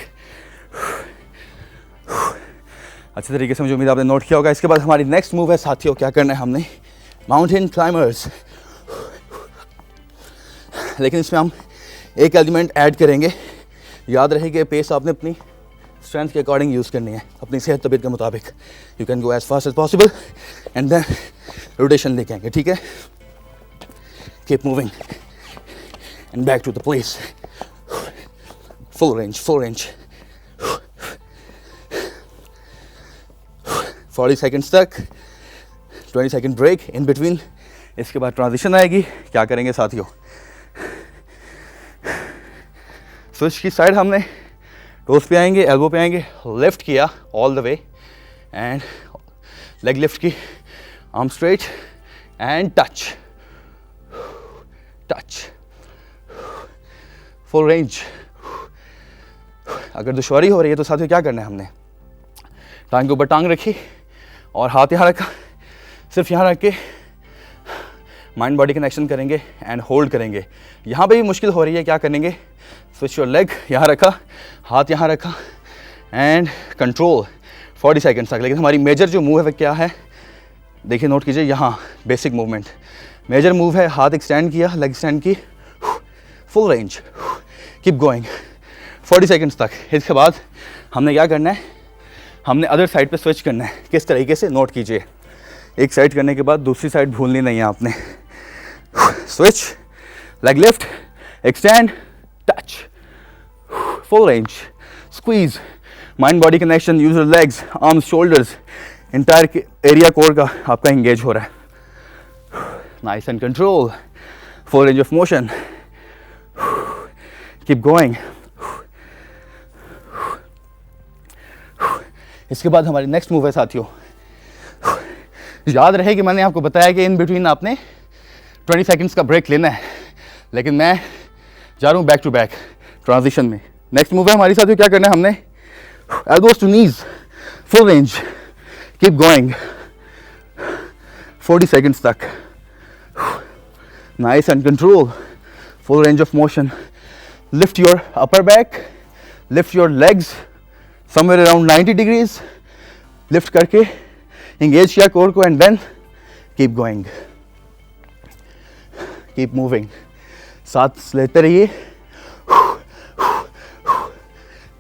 अच्छे तरीके से मुझे उम्मीद आपने नोट किया होगा। इसके बाद हमारी नेक्स्ट मूव है साथियों, क्या करना है हमने, माउंटेन क्लाइंबर्स। लेकिन इसमें हम एक एलिमेंट ऐड करेंगे, याद रहे कि पेस आपने अपनी स्ट्रेंथ के अकॉर्डिंग यूज़ करनी है, अपनी सेहत तबीयत के मुताबिक। You can go as fast as possible and then rotation लेके आएंगे, ठीक है। Keep moving and back to the place, full range 40 seconds तक, 20 second break in between। इसके बाद ट्रांजिशन आएगी। क्या करेंगे साथियों, स्विच की साइड हमने टोस पे आएंगे, एल्बो पे आएंगे, लेफ्ट किया all the way, and leg lift की, arm straight and touch, full range. अगर दुश्वारी हो रही है तो साथियों क्या करना है, हमने टांग के ऊपर टांग रखी और हाथ यहाँ रखा, सिर्फ यहाँ रख के माइंड बॉडी कनेक्शन करेंगे एंड होल्ड करेंगे। यहाँ पे भी मुश्किल हो रही है, क्या करेंगे, स्विच योर लेग, यहाँ रखा, हाथ यहाँ रखा एंड कंट्रोल 40 सेकेंड्स तक। लेकिन हमारी मेजर जो मूव है क्या है, देखिए नोट कीजिए, यहाँ बेसिक मूवमेंट मेजर मूव है, हाथ एक्सटेंड किया, लेग एक्सटेंड की, full range, keep going 40 seconds तक। इसके बाद हमने क्या करना है, हमने अदर साइड पे स्विच करना है। किस तरीके से, नोट कीजिए, एक साइड करने के बाद दूसरी साइड भूलनी नहीं है आपने। Switch, leg lift, extend, touch, full range, squeeze, mind body connection, use your legs, arms, shoulders, entire area core का आपका इंगेज हो रहा है। Nice and control, full range of motion, keep going. इसके बाद हमारी नेक्स्ट मूव है साथियों, याद रहे कि मैंने आपको बताया कि इन बिटवीन आपने 20 सेकंड्स का ब्रेक लेना है, लेकिन मैं जा रहा हूँ बैक टू बैक ट्रांजिशन में। नेक्स्ट मूव है हमारी साथियों, क्या करना है हमने, elbows to knees, full range, keep going 40 seconds तक, nice and control, full range of motion, lift your upper back, lift your legs somewhere around 90 degrees, lift करके इंगेज किया कोर को and then keep going, keep moving. सांस लेते रहिए,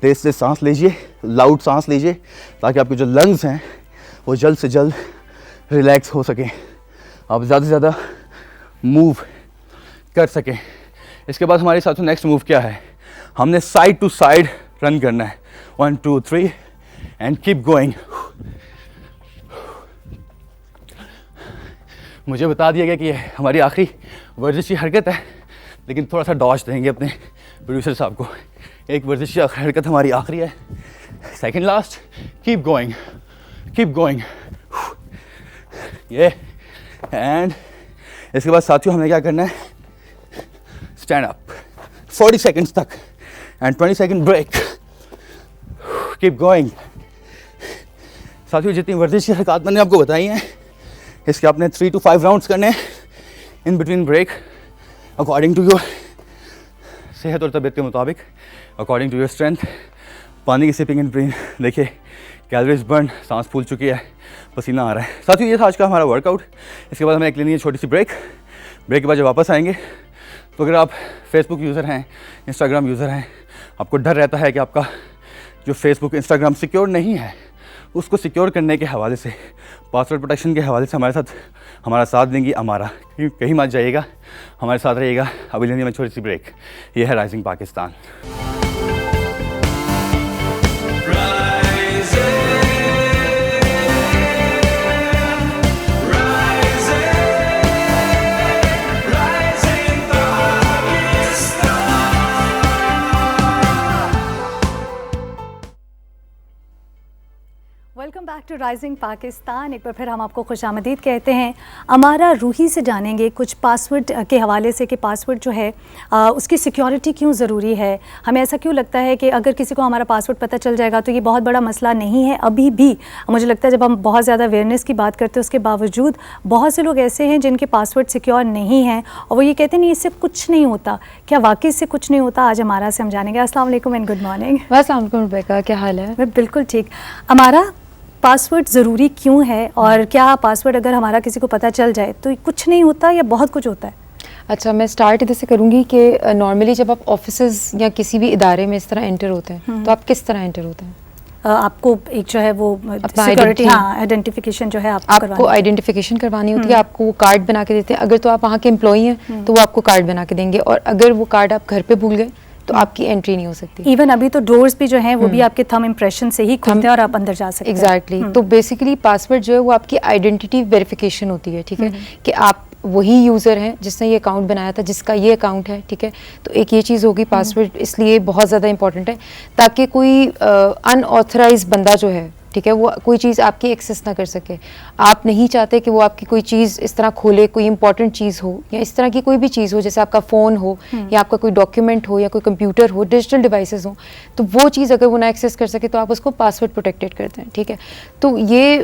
तेज से सांस लीजिए, लाउड सांस लीजिए, ताकि आपके जो लंग्स हैं वो जल्द से जल्द रिलैक्स हो सकें, आप ज़्यादा से ज़्यादा मूव कर सकें। इसके बाद हमारे साथियों नेक्स्ट मूव क्या है, हमने साइड टू साइड रन करना है। 1 2 3 एंड कीप गोइंग। मुझे बता दिया गया कि ये हमारी आखिरी वर्जिशी हरकत है, लेकिन थोड़ा सा डॉज देंगे अपने प्रोड्यूसर साहब को। एक वर्जिशी हरकत हमारी आखिरी है, second last, keep going, keep going. ये एंड इसके बाद साथियों हमें क्या करना है, स्टैंड अप 40 सेकंड्स तक and 20 second break, keep going. साथियों जितनी वर्जिशी हरकत मैंने आपको बताई हैं, इसके आपने 3 to 5 राउंड्स करने हैं, in between break, according to your सेहत और तबीयत के मुताबिक, अकॉर्डिंग टू योर स्ट्रेंथ। पानी की सिपिंग एंड ब्रीथ, देखिए कैलोरीज बर्न, सांस फूल चुकी है, पसीना आ रहा है। साथियों ये था आज का हमारा वर्कआउट। इसके बाद हमें एक लेनी है छोटी सी ब्रेक के बाद जब वापस आएंगे तो अगर आप फेसबुक यूज़र हैं, इंस्टाग्राम यूज़र हैं, आपको डर रहता है कि आपका जो फेसबुक इंस्टाग्राम सिक्योर नहीं है, उसको सिक्योर करने के हवाले से, पासवर्ड प्रोटेक्शन के हवाले से हमारा साथ देंगी अमारा। कहीं मत जाइएगा, हमारे साथ रहिएगा। अभी लेनी है छोटी सी ब्रेक। ये है rising Pakistan. Welcome back to rising Pakistan. एक बार फिर हम आपको खुशामदीद कहते हैं। अमारा रूही से जानेंगे कुछ पासवर्ड के हवाले से कि पासवर्ड जो है उसकी सिक्योरिटी क्यों ज़रूरी है। हमें ऐसा क्यों लगता है कि अगर किसी को हमारा पासवर्ड पता चल जाएगा तो ये बहुत बड़ा मसला नहीं है। अभी भी मुझे लगता है जब हम बहुत ज़्यादा अवेयरनेस की बात करते हैं, उसके बावजूद बहुत से लोग ऐसे हैं जिनके पासवर्ड सिक्योर नहीं हैं और वो ये कहते हैं नहीं इससे कुछ नहीं होता। क्या वाकई इससे कुछ नहीं होता? आज अमारा से हम जानेंगे। अस्सलाम वालेकुम एंड गुड मॉर्निंग। अस्सलाम वालेकुम रुबैका, क्या हाल है? मैं बिल्कुल ठीक। अमारा, पासवर्ड ज़रूरी क्यों है और क्या पासवर्ड अगर हमारा किसी को पता चल जाए तो कुछ नहीं होता या बहुत कुछ होता है? अच्छा, मैं स्टार्ट इधर से करूँगी कि नॉर्मली जब आप ऑफिसेज या किसी भी इदारे में इस तरह एंटर होते हैं तो आप किस तरह एंटर होते हैं? आपको एक जो है वो सिक्योरिटी, आइडेंटिफिकेशन जो है आपको आइडेंटिफिकेशन करवानी होती है। आपको वो कार्ड बना के देते हैं। अगर तो आप वहाँ के एम्प्लॉई हैं तो वो आपको कार्ड बना के देंगे, और अगर वो कार्ड आप घर पे भूल गए तो आपकी एंट्री नहीं हो सकती। इवन अभी तो डोर्स भी जो हैं वो भी आपके थंब इम्प्रेशन से ही खुलते हैं और आप अंदर जा सकते हैं। एग्जैक्टली। तो बेसिकली पासवर्ड जो है वो आपकी आइडेंटिटी वेरिफिकेशन होती है, ठीक है, कि आप वही यूज़र हैं जिसने ये अकाउंट बनाया था, जिसका ये अकाउंट है, ठीक है। तो एक ये चीज़ होगी, पासवर्ड इसलिए बहुत ज़्यादा इंपॉर्टेंट है ताकि कोई अनऑथराइज बंदा जो है, ठीक है, वो कोई चीज़ आपकी एक्सेस ना कर सके। आप नहीं चाहते कि वो आपकी कोई चीज़ इस तरह खोले, कोई इंपॉर्टेंट चीज़ हो या इस तरह की कोई भी चीज़ हो, जैसे आपका फ़ोन हो या आपका कोई डॉक्यूमेंट हो या कोई कंप्यूटर हो, डिजिटल डिवाइसेस हो, तो वो चीज़ अगर वो ना एक्सेस कर सके तो आप उसको पासवर्ड प्रोटेक्टेड करते हैं, ठीक है। तो ये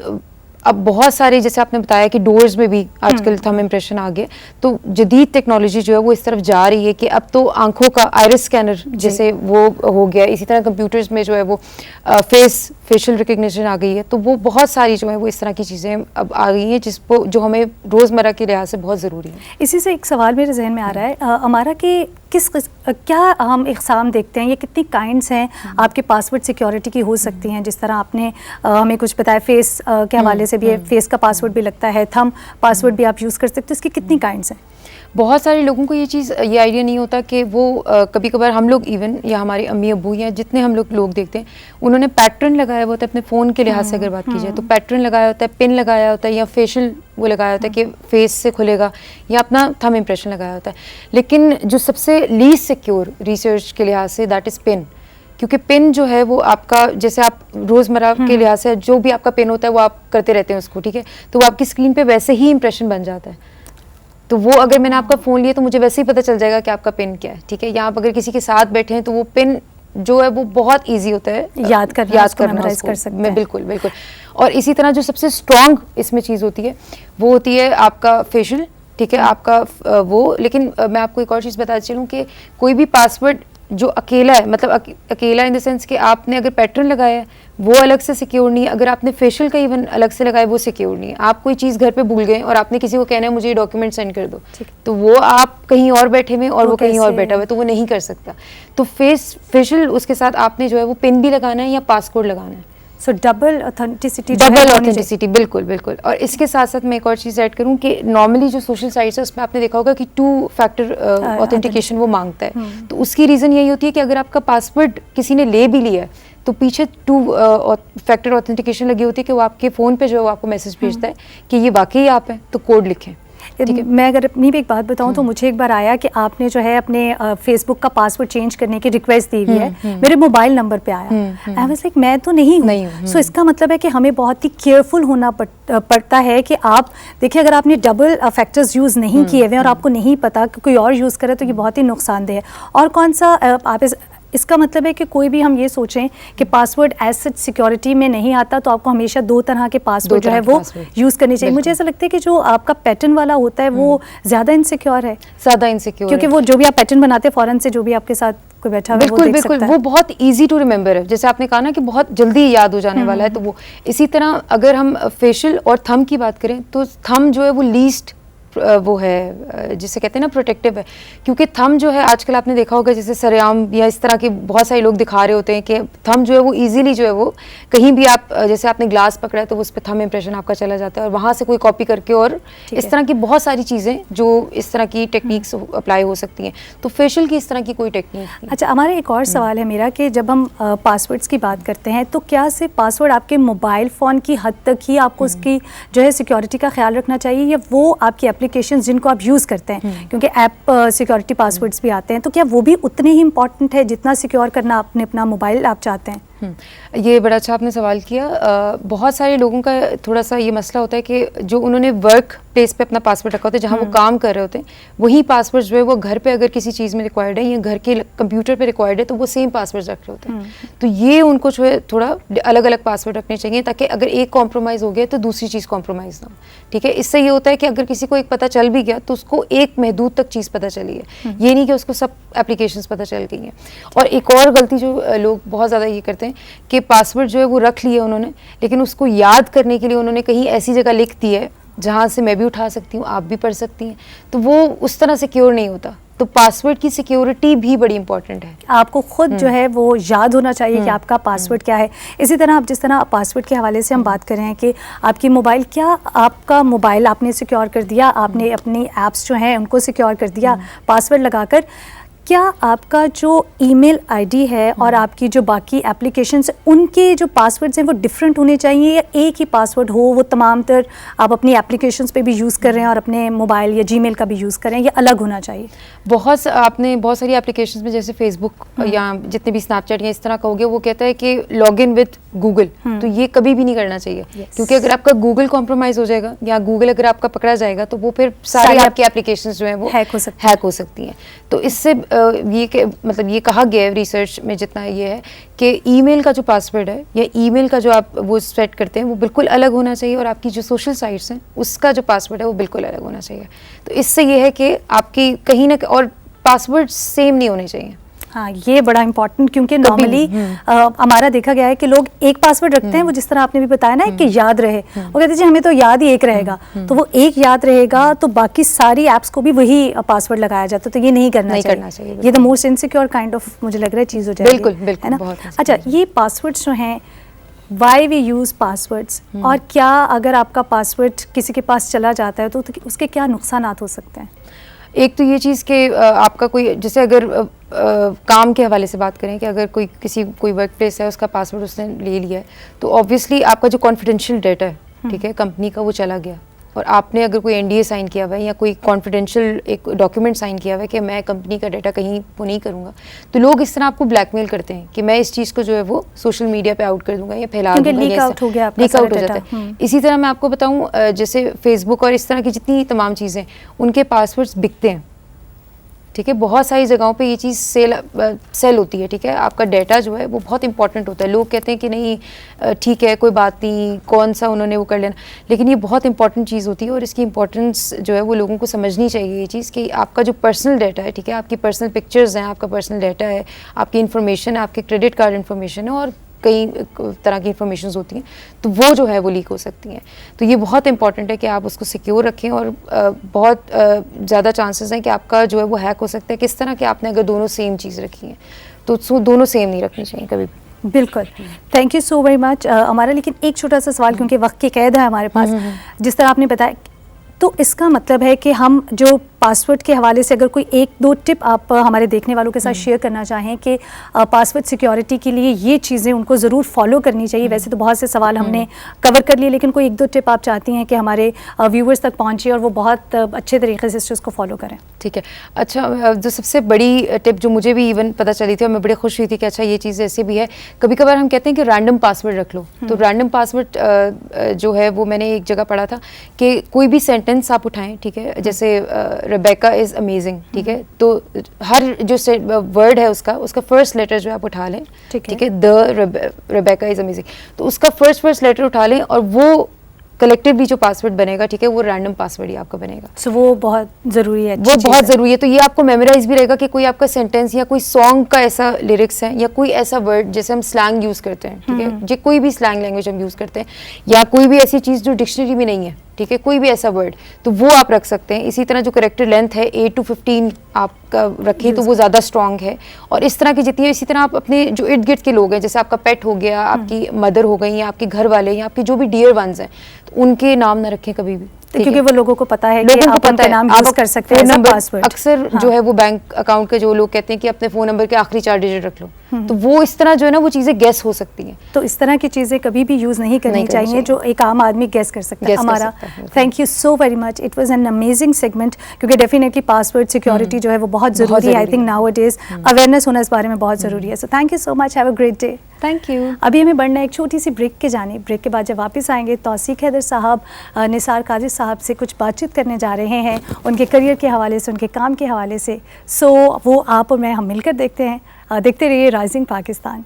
अब बहुत सारे, जैसे आपने बताया कि डोर्स में भी आजकल थंब इम्प्रेशन आ गए, तो जदीद टेक्नोलॉजी जो है वो इस तरफ जा रही है कि अब तो आंखों का आइरिस स्कैनर जैसे वो हो गया। इसी तरह कंप्यूटर्स में जो है वो फेशियल रिकग्निशन आ गई है। तो वो बहुत सारी जो है वो इस तरह की चीज़ें अब आ गई हैं जिसको जो हमें रोज़मर्रा के लिहाज से बहुत ज़रूरी है। इसी से एक सवाल मेरे जहन में आ रहा है, हमारा कि क्या हम इक़साम देखते हैं, ये कितनी काइंड्स हैं आपके पासवर्ड सिक्योरिटी की हो सकती हैं? जिस तरह आपने हमें कुछ बताया, फेस के हवाले से भी फेस का पासवर्ड भी लगता है, थंब पासवर्ड भी आप यूज़ कर सकते हो। इसकी कितनी काइंड्स हैं? बहुत सारे लोगों को ये आइडिया नहीं होता कि वो कभी कभार हम लोग इवन या हमारे अम्मी अब्बू या जितने हम लोग देखते हैं, उन्होंने पैटर्न लगाया हुआ होता है अपने फ़ोन के लिहाज से अगर बात की जाए तो पैटर्न लगाया होता है, पिन लगाया होता है या फेशियल वो लगाया होता है कि फेस से खुलेगा, या अपना थंब इम्प्रेशन लगाया होता है। लेकिन जो सबसे लीस्ट सिक्योर रिसर्च के लिहाज से दैट इज़ पिन, क्योंकि पिन जो है वो आपका, जैसे आप रोज़मर्रा के लिहाज से जो भी आपका पिन होता है वो आप करते रहते हैं उसको, ठीक है, तो वो आपकी स्क्रीन पे वैसे ही इंप्रेशन बन जाता है। तो वो अगर मैंने आपका फ़ोन लिया तो मुझे वैसे ही पता चल जाएगा कि आपका पिन क्या है, ठीक है। या आप अगर किसी के साथ बैठे हैं तो वो पिन जो है वो बहुत ईजी होता है याद करना, मेमोराइज कर सकते हैं। बिल्कुल बिल्कुल। और इसी तरह जो सबसे स्ट्रॉन्ग इसमें चीज़ होती है वो होती है आपका फेशियल, ठीक है, आपका वो। लेकिन मैं आपको एक और चीज़ बताती चलूँ कि कोई भी पासवर्ड जो अकेला है, मतलब अकेला इन द सेंस कि आपने अगर पैटर्न लगाया है वो अलग से सिक्योर नहीं है, अगर आपने फेशियल का इवन अलग से लगाया वो सिक्योर नहीं है। आप कोई चीज़ घर पे भूल गए और आपने किसी को कहना है मुझे ये डॉक्यूमेंट सेंड कर दो, तो वो आप कहीं और बैठे हुए और वो कहीं और बैठा हुआ है, तो वो नहीं कर सकता। तो फेशियल उसके साथ आपने जो है वो पिन भी लगाना है या पासकोड लगाना है। सो डबल ऑथेंटिसिटी, बिल्कुल बिल्कुल। और इसके साथ साथ मैं एक और चीज़ ऐड करूँ कि नॉर्मली जो सोशल साइट्स है उसमें आपने देखा होगा कि 2 फैक्टर ऑथेंटिकेशन वो मांगता है। तो उसकी रीज़न यही होती है कि अगर आपका पासवर्ड किसी ने ले भी लिया है तो पीछे 2 फैक्टर ऑथेंटिकेशन लगी होती है कि वो आपके फ़ोन पे जो है वो आपको मैसेज भेजता है कि ये वाकई आप हैं, तो कोड लिखें। ठीक है, मैं अगर अपनी भी एक बात बताऊं तो मुझे एक बार आया कि आपने जो है अपने फेसबुक का पासवर्ड चेंज करने की रिक्वेस्ट दी हुई है, मेरे मोबाइल नंबर पे आया। आई वाज लाइक मैं तो नहीं हूँ। सो इसका मतलब है कि हमें बहुत ही केयरफुल होना पड़ता है कि आप देखिए अगर आपने डबल फैक्टर्स यूज़ नहीं किए हुए और आपको नहीं पता कि कोई और यूज़ करे तो ये बहुत ही नुकसानदेह है। और कौन सा आप इसका मतलब है कि कोई भी हम ये सोचें कि पासवर्ड एज सच सिक्योरिटी में नहीं आता, तो आपको हमेशा 2 तरह के पासवर्ड जो है वो यूज़ करनी चाहिए। मुझे ऐसा लगता है कि जो आपका पैटर्न वाला होता है वो ज़्यादा इनसिक्योर है, क्योंकि वो जो भी आप पैटर्न बनाते हैं फ़ौरन से जो भी आपके साथ कोई बैठा हुआ है वो देख सकता है। वो बहुत इजी टू रिमेंबर है, जैसे आपने कहा ना कि बहुत जल्दी याद हो जाने वाला है। तो वो इसी तरह अगर हम फेशियल और थंब की बात करें तो थंब जो है वो लीस्ट वो है जिसे कहते हैं ना प्रोटेक्टिव है, क्योंकि थंब जो है आजकल आपने देखा होगा जैसे सरेआम या इस तरह के बहुत सारे लोग दिखा रहे होते हैं कि थंब जो है वो इजीली जो है वो कहीं भी आप जैसे आपने ग्लास पकड़ा है तो उस पर थंब इंप्रेशन आपका चला जाता है और वहाँ से कोई कॉपी करके, और इस तरह की बहुत सारी चीज़ें जो इस तरह की टेक्निक्स अप्लाई हो सकती हैं। तो फेशियल की इस तरह की कोई टेक्निक। अच्छा, हमारा एक और सवाल है मेरा कि जब हम पासवर्ड्स की बात करते हैं तो क्या सिर्फ पासवर्ड आपके मोबाइल फ़ोन की हद तक ही आपको उसकी जो है सिक्योरिटी का ख्याल रखना चाहिए, या वो आपकी एप्लीकेशन जिनको आप यूज़ करते हैं, क्योंकि ऐप सिक्योरिटी पासवर्ड्स भी आते हैं, तो क्या वो भी उतने ही इंपॉर्टेंट है जितना सिक्योर करना आपने अपना मोबाइल आप चाहते हैं? ये बड़ा अच्छा आपने सवाल किया। बहुत सारे लोगों का थोड़ा सा ये मसला होता है कि जो उन्होंने वर्क प्लेस पे अपना पासवर्ड रखा होता है, जहाँ वो काम कर रहे होते हैं, वही पासवर्ड जो है वो घर पे अगर किसी चीज़ में रिक्वायर्ड है या घर के कंप्यूटर पे रिक्वायर्ड है तो वो सेम पासवर्ड रख रहे होते हैं। तो ये उनको जो है थोड़ा अलग अलग पासवर्ड रखने चाहिए ताकि अगर एक कॉम्प्रोमाइज़ हो गया तो दूसरी चीज़ कॉम्प्रोमाइज़ ना हो। ठीक है, इससे ये होता है कि अगर किसी को एक पता चल भी गया तो उसको एक महदूद तक चीज़ पता चली है, ये नहीं कि उसको सब एप्लीकेशंस पता चल गई हैं। और एक और गलती जो लोग बहुत ज़्यादा ये करते हैं कि पासवर्ड जो है वो रख लिया उन्होंने, लेकिन उसको याद करने के लिए उन्होंने कहीं ऐसी जगह लिख दी है जहाँ से मैं भी उठा सकती हूँ, आप भी पढ़ सकती हैं, तो वो उस तरह सिक्योर नहीं होता। तो पासवर्ड की सिक्योरिटी भी बड़ी इंपॉर्टेंट है। आपको खुद जो है वो याद होना चाहिए कि आपका पासवर्ड क्या है। इसी तरह आप जिस तरह पासवर्ड के हवाले से हम बात कर रहे हैं कि आपकी मोबाइल, क्या आपका मोबाइल आपने सिक्योर कर दिया, आपने अपनी ऐप्स जो हैं उनको सिक्योर कर दिया पासवर्ड लगाकर, क्या आपका जो ईमेल आईडी है और आपकी जो बाकी एप्लीकेशंस उनके जो पासवर्ड्स हैं वो डिफरेंट होने चाहिए, या एक ही पासवर्ड हो वो तमाम तर आप अपनी एप्लीकेशंस पे भी यूज़ कर रहे हैं और अपने मोबाइल या जीमेल का भी यूज़ कर रहे हैं, या अलग होना चाहिए? आपने बहुत सारी एप्लीकेशंस में जैसे फेसबुक या जितने भी स्नैपचैट या इस तरह का हो गया, वो कहता है कि लॉग इन विद गूगल, तो ये कभी भी नहीं करना चाहिए। क्योंकि अगर आपका गूगल कॉम्प्रोमाइज़ हो जाएगा या गूगल अगर आपका पकड़ा जाएगा तो वो फिर सारी आपकी एप्लीकेशंस जो है वो हैक हो सकती हैं। तो इससे मतलब ये कहा गया है रिसर्च में जितना ये है कि ईमेल का जो पासवर्ड है या ईमेल का जो आप वो सेट करते हैं वो बिल्कुल अलग होना चाहिए, और आपकी जो सोशल साइट्स हैं उसका जो पासवर्ड है वो बिल्कुल अलग होना चाहिए। तो इससे ये है कि आपकी कहीं ना और पासवर्ड सेम नहीं होने चाहिए। हाँ, ये बड़ा इंपॉर्टेंट, क्योंकि नॉर्मली हमारा देखा गया है कि लोग एक पासवर्ड रखते हैं, वो जिस तरह आपने भी बताया ना कि याद रहे, वो कहते हैं हमें तो याद ही एक रहेगा, तो वो एक याद रहेगा तो बाकी सारी ऐप्स को भी वही पासवर्ड लगाया जाता है, तो ये नहीं करना चाहिए। ये the most insecure kind of मुझे लग रहा है चीज़ हो जाएगी। बिल्कुल, है ना? अच्छा, ये पासवर्ड्स जो हैं, वाई वी यूज़ पासवर्ड्स, और क्या अगर आपका पासवर्ड किसी के पास चला जाता है तो उसके क्या नुकसान हो सकते हैं? एक तो ये चीज़ कि आपका कोई जैसे अगर काम के हवाले से बात करें कि अगर कोई वर्क प्लेस है उसका पासवर्ड उसने ले लिया है तो ऑब्वियसली आपका जो कॉन्फिडेंशियल डेटा है, ठीक है, कंपनी का, वो चला गया, और आपने अगर कोई NDA साइन किया हुआ है या कोई कॉन्फिडेंशियल एक डॉक्यूमेंट साइन किया हुआ है कि मैं कंपनी का डाटा कहीं वो नहीं करूँगा, तो लोग इस तरह आपको ब्लैकमेल करते हैं कि मैं इस चीज़ को जो है वो सोशल मीडिया पे आउट कर दूंगा या फैला दूंगा, लीक आउट हो जाता है। इसी तरह मैं आपको बताऊँ, जैसे फेसबुक और इस तरह की जितनी तमाम चीज़ें, उनके पासवर्ड्स बिकते हैं, ठीक है। बहुत सारी जगहों पे ये चीज़ सेल होती है, ठीक है। आपका डाटा जो है वो बहुत इंपॉर्टेंट होता है। लोग कहते हैं कि नहीं ठीक है कोई बात नहीं, कौन सा उन्होंने वो कर लेना, लेकिन ये बहुत इंपॉर्टेंट चीज़ होती है और इसकी इंपॉर्टेंस जो है वो लोगों को समझनी चाहिए ये चीज़ कि आपका जो पर्सनल डाटा है, ठीक है, आपकी पर्सनल पिक्चर्स हैं, आपका पर्सनल डाटा है, आपकी इन्फॉर्मेशन है, आपके क्रेडिट कार्ड इन्फॉर्मेशन है और कई तरह की इन्फॉर्मेशन होती हैं, तो वो जो है वो लीक हो सकती हैं। तो ये बहुत इंपॉर्टेंट है कि आप उसको सिक्योर रखें और बहुत ज़्यादा चांसेस हैं कि आपका जो है वो हैक हो सकता है। किस तरह कि आपने अगर दोनों सेम चीज़ रखी हैं तो दोनों सेम नहीं रखनी चाहिए कभी भी। बिल्कुल, thank you so very much हमारा। लेकिन एक छोटा सा सवाल, क्योंकि वक्त की कैद है हमारे पास, जिस तरह आपने बताया, तो इसका मतलब है कि हम जो पासवर्ड के हवाले से अगर कोई एक दो टिप आप हमारे देखने वालों के साथ शेयर करना चाहें कि पासवर्ड सिक्योरिटी के लिए ये चीज़ें उनको ज़रूर फॉलो करनी चाहिए। वैसे तो बहुत से सवाल हमने कवर कर लिए, लेकिन कोई एक दो टिप आप चाहती हैं कि हमारे व्यूवर्स तक पहुँचे और वो बहुत अच्छे तरीके से उसको फॉलो करें। ठीक है, अच्छा, जो सबसे बड़ी टिप जो मुझे भी इवन पता चली थी और मैं बड़ी खुश हुई थी कि अच्छा ये चीज़ ऐसे भी है, कभी कभार हम कहते हैं कि रैंडम पासवर्ड रख लो। तो रैंडम पासवर्ड जो है वो मैंने एक जगह पढ़ा था कि कोई भी सेंटेंस आप उठाएं, ठीक है, जैसे रेबेका इज़ अमेजिंग, ठीक है, तो हर जो वर्ड है उसका फर्स्ट लेटर जो आप उठा लें, ठीक है, द रेबेका इज़ अमेजिंग, तो उसका फर्स्ट लेटर उठा लें और वो कलेक्टिवली जो पासवर्ड बनेगा, ठीक है, वो रैंडम पासवर्ड ही आपका बनेगा। सो वो बहुत ज़रूरी है, वो बहुत ज़रूरी है। तो ये आपको मेमोराइज भी रहेगा कि कोई आपका सेंटेंस या कोई सॉन्ग का ऐसा लिरिक्स है या कोई ऐसा वर्ड जैसे हम स्लैंग यूज़ करते हैं, ठीक है, जो कोई भी स्लैंग लैंग्वेज हम यूज़ करते हैं या कोई भी ऐसी चीज़ जो डिक्शनरी में नहीं है, ठीक है, कोई भी ऐसा वर्ड, तो वो आप रख सकते हैं। इसी तरह जो करेक्टर लेंथ है 8 to 15 आपका रखें तो वो ज़्यादा स्ट्रॉन्ग है। और इस तरह की जितनी, इसी तरह आप अपने जो इर्द गिर्द के लोग हैं, जैसे आपका पेट हो गया, आपकी मदर हो गई या आपके घर वाले या आपके जो भी डियर वंस हैं, तो उनके नाम ना रखें कभी भी, क्योंकि वो लोगों को पता है कि लोगों को आप पता उनका है, नाम आप यूज़ कर सकते हैं phone as a number. Password. अक्सर जो है वो बैंक अकाउंट के जो लोग कहते हैं कि अपने फ़ोन नंबर के आखिरी 4 डिजिट रख लो, तो वो इस तरह जो है ना वो चीज़ें गैस हो सकती हैं। तो इस तरह की चीज़ें कभी भी यूज़ नहीं करनी चाहिए जो एक आम आदमी गैस कर सकता है। हमारा thank you so very much, it was an amazing segment, क्योंकि डेफिनेटली पासवर्ड सिक्योरिटी जो है वो बहुत ज़रूरी है। I think now it is awareness होना इस बारे में बहुत ज़रूरी है। So thank you so much, have a great day. Thank you. अभी हमें बढ़ना है एक छोटी सी ब्रेक के जाने। ब्रेक के बाद जब वापस आएंगे, तौसीक हैदर साहब निसार काजी साहब से कुछ बातचीत करने जा रहे हैं उनके करियर के हवाले से, उनके काम के हवाले से। सो वो आप और मैं हम मिलकर देखते हैं। देखते रहिए राइजिंग पाकिस्तान।